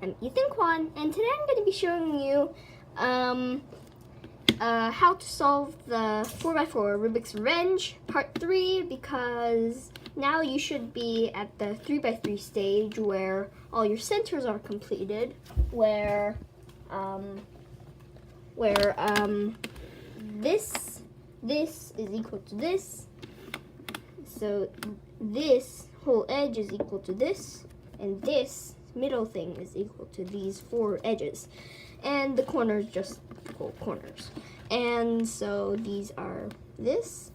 I'm Ethan Kwan, and today I'm going to be showing you how to solve the 4x4 Rubik's Revenge Part 3, because now you should be at the 3x3 stage where all your centers are completed, where this is equal to this, so this whole edge is equal to this, and this middle thing is equal to these four edges, and the corners just equal corners. And so these are this,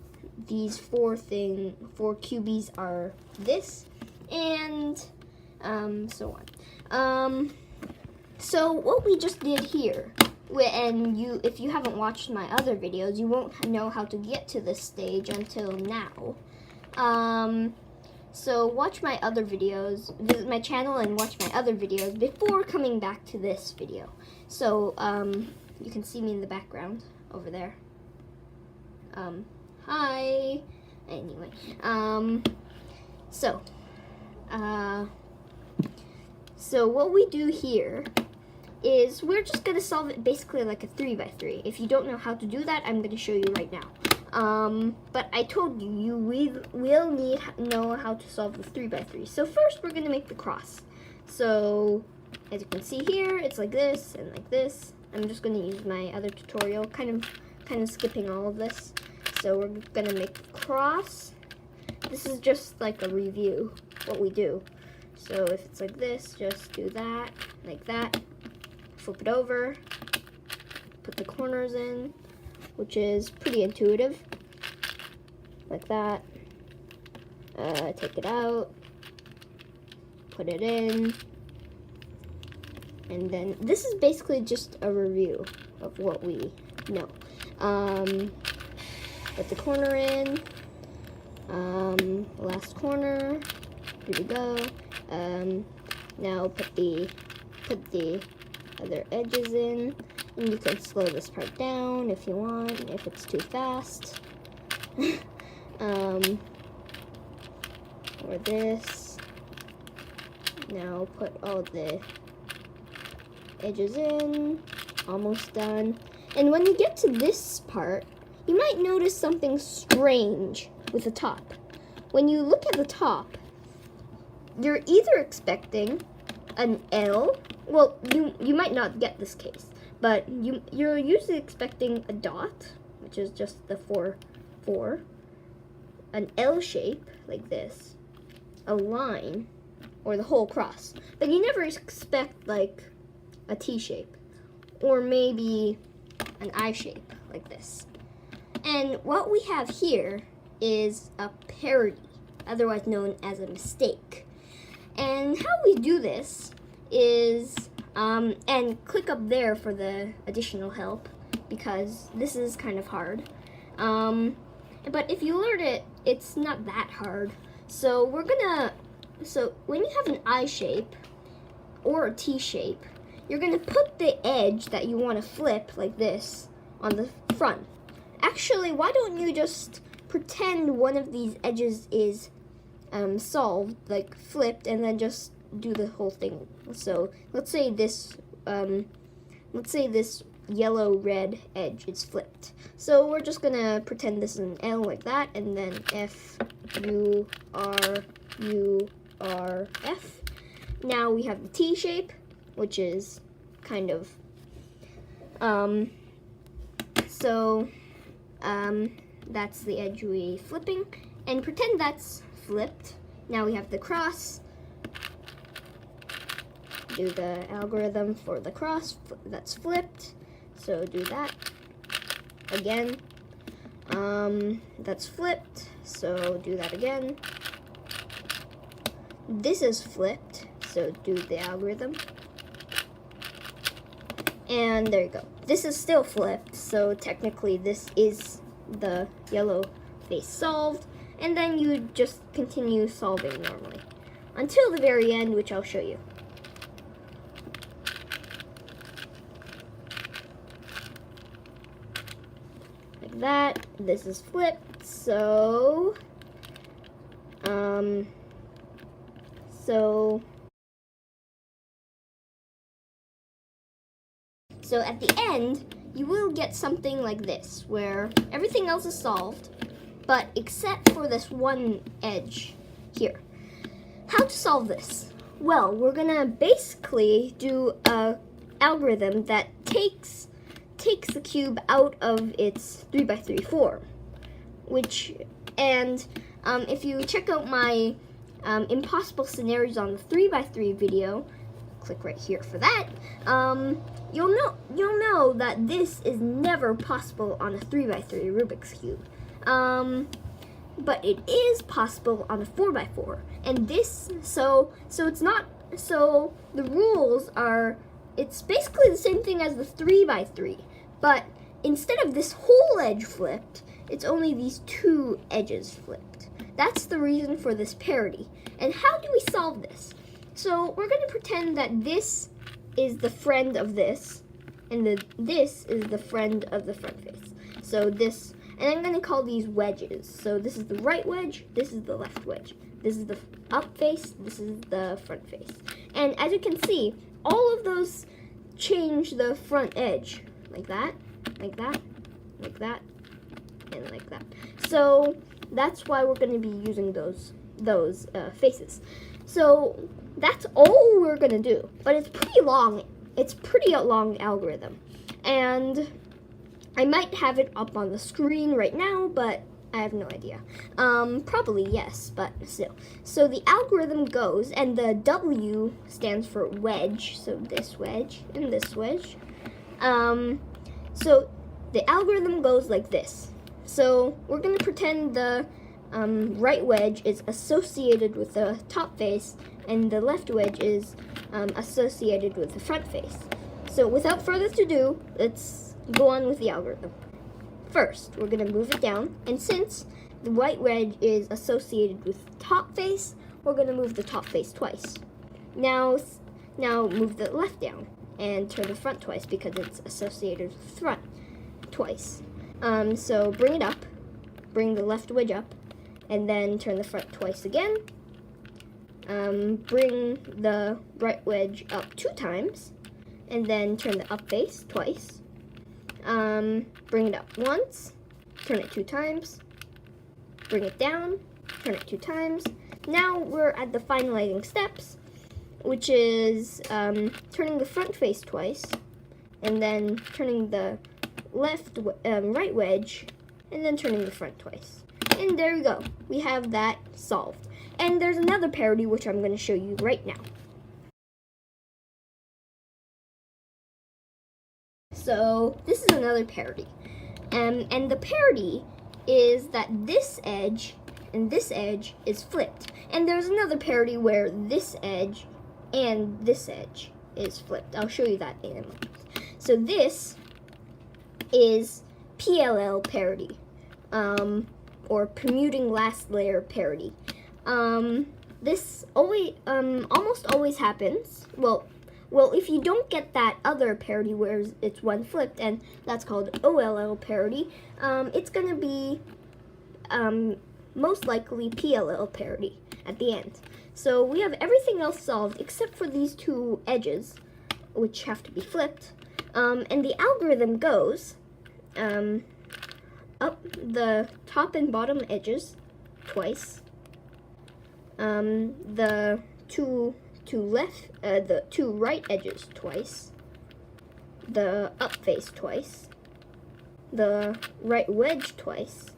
these four QBs are this, and so on. So what we just did here, and if you haven't watched my other videos, you won't know how to get to this stage until now. So watch my other videos, visit my channel and watch my other videos before coming back to this video. So you can see me in the background over there. Hi. Anyway, so what we do here is we're just gonna solve it basically like a 3x3. If you don't know how to do that, I'm gonna show you right now. But I told you, you will know how to solve the 3x3. So first we're gonna make the cross. So as you can see here, it's like this and like this. I'm just gonna use my other tutorial, kind of skipping all of this. So we're gonna make the cross. This is just like a review, what we do. So if it's like this, just do that, like that. Flip it over, put the corners in, which is pretty intuitive, like that. Take it out, put it in, and then this is basically just a review of what we know. Put the corner in, last corner, here we go. Now put the other edges in, and you can slow this part down if you want, if it's too fast. Or this. Now put all the edges in, almost done. And when you get to this part, you might notice something strange with the top. When you look at the top, you're either expecting an L. Well, you might not get this case, but you're usually expecting a dot, which is just the 4, an L shape like this, a line, or the whole cross. But you never expect like a T shape, or maybe an I shape like this. And what we have here is a parity, otherwise known as a mistake. And how we do this is, and click up there for the additional help, because this is kind of hard. But if you learn it, it's not that hard. So when you have an I shape or a T shape, you're gonna put the edge that you want to flip like this on the front. Actually, why don't you just pretend one of these edges is solved, like flipped, and then just do the whole thing. So let's say this yellow-red edge is flipped. So we're just gonna pretend this is an L like that, and then F, U, R, U, R, F. Now we have the T shape, which is kind of, that's the edge we flipping, and pretend that's flipped. Now we have the cross. Do the algorithm for the cross that's flipped. So do that again. That's flipped, so do that again. This is flipped, so do the algorithm. And there you go. This is still flipped, so technically this is the yellow face solved. And then you just continue solving normally until the very end, which I'll show you. Like that. This is flipped, so So at the end, you will get something like this, where everything else is solved, but except for this one edge here. How to solve this? Well, we're gonna basically do a algorithm that takes the cube out of its 3x3 form, if you check out my impossible scenarios on the 3x3 video, click right here for that. You'll know that this is never possible on a 3x3 Rubik's Cube. But it is possible on a 4x4. And this, so it's not, so the rules are, it's basically the same thing as the 3x3, but instead of this whole edge flipped, it's only these two edges flipped. That's the reason for this parity. And how do we solve this? So we're going to pretend that this is the friend of this, and this is the friend of the front face. So this, and I'm going to call these wedges. So this is the right wedge, this is the left wedge. This is the up face, this is the front face. And as you can see, all of those change the front edge. Like that, like that, like that, and like that. So that's why we're going to be using those faces. So that's all we're going to do. But it's pretty long. It's pretty a long algorithm. And I might have it up on the screen right now, but I have no idea. Probably yes, but still. So the algorithm goes, and the W stands for wedge. So this wedge and this wedge. So the algorithm goes like this. So we're going to pretend the right wedge is associated with the top face, and the left wedge is associated with the front face. So without further ado, let's go on with the algorithm. First, we're going to move it down, and since the right wedge is associated with the top face, we're going to move the top face twice. Now move the left down and turn the front twice because it's associated with the front twice. So bring it up, bring the left wedge up, and then turn the front twice again. Bring the right wedge up 2 times, and then turn the up face twice. Bring it up once, turn it 2 times, bring it down, turn it 2 times. Now we're at the finalizing steps, which is turning the front face twice, and then turning the right wedge, and then turning the front twice. And there you go. We have that solved. And there's another parity which I'm going to show you right now. So this is another parity. And the parity is that this edge and this edge is flipped. And there's another parity where this edge and this edge is flipped. I'll show you that in a moment. So this is PLL parity, or permuting last layer parity. This almost always happens. Well, if you don't get that other parity where it's one flipped, and that's called OLL parity, it's gonna be most likely PLL parity at the end. So we have everything else solved except for these 2 edges, which have to be flipped. And the algorithm goes up the top and bottom edges twice, the two right edges twice, the up face twice, the right wedge twice,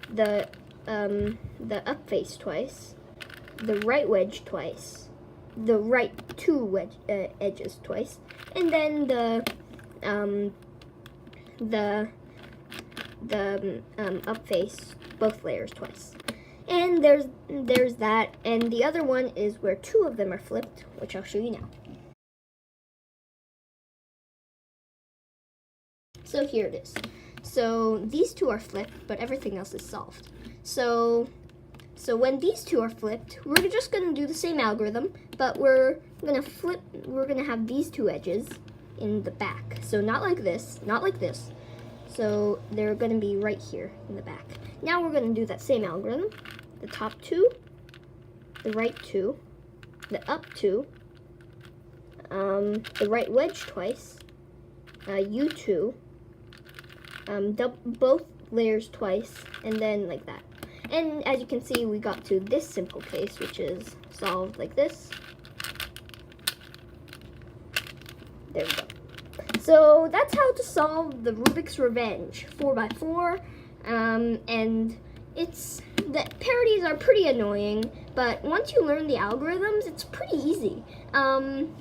the up face twice, the right wedge twice, the right 2 edges twice, and then the up face, both layers twice. And there's that, and the other one is where 2 of them are flipped, which I'll show you now. So here it is. So these 2 are flipped, but everything else is solved. So when these 2 are flipped, we're just gonna do the same algorithm, but we're gonna have these 2 edges in the back. So not like this, not like this. So they're gonna be right here in the back. Now we're gonna do that same algorithm. The top 2, the right 2, the up 2, the right wedge twice, U2, both layers twice, and then like that. And as you can see, we got to this simple case, which is solved like this. There we go. So that's how to solve the Rubik's Revenge 4x4. And the parodies are pretty annoying, but once you learn the algorithms, it's pretty easy. And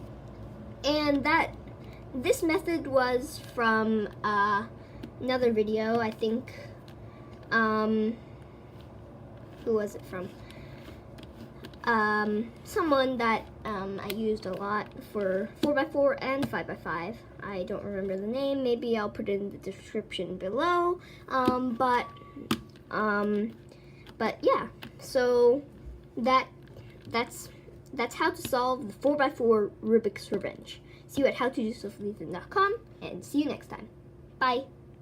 this method was from another video, I think. Who was it from? Someone that I used a lot for 4x4 and 5x5. I don't remember the name. Maybe I'll put it in the description below. But yeah. So that's how to solve the 4x4 Rubik's Revenge. See you at howtojosephathan.com, and see you next time. Bye.